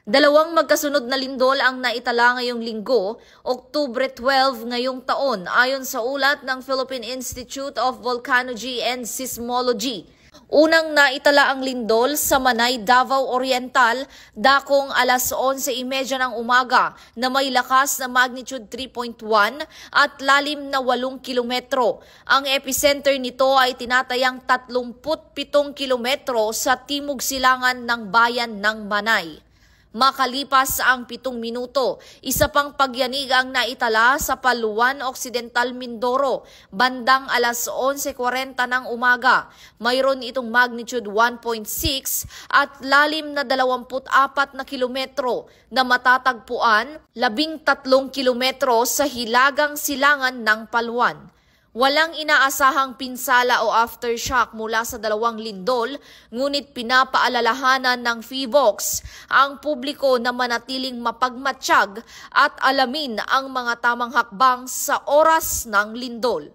Dalawang magkasunod na lindol ang naitala ngayong linggo, Oktubre 12 ngayong taon ayon sa ulat ng Philippine Institute of Volcanology and Seismology. Unang naitala ang lindol sa Manay, Davao Oriental, dakong alas 11:30 ng umaga na may lakas na magnitude 3.1 at lalim na 8 kilometro. Ang epicenter nito ay tinatayang 37 kilometro sa timog silangan ng bayan ng Manay. Makalipas ang 7 minuto, isa pang pagyanig ang naitala sa Paluan Occidental, Mindoro, bandang alas 11:40 ng umaga. Mayroon itong magnitude 1.6 at lalim na 24 na kilometro na matatagpuan 13 kilometro sa hilagang silangan ng Paluan. Walang inaasahang pinsala o aftershock mula sa dalawang lindol, ngunit pinapaalalahanan ng PHIVOLCS ang publiko na manatiling mapagmatsyag at alamin ang mga tamang hakbang sa oras ng lindol.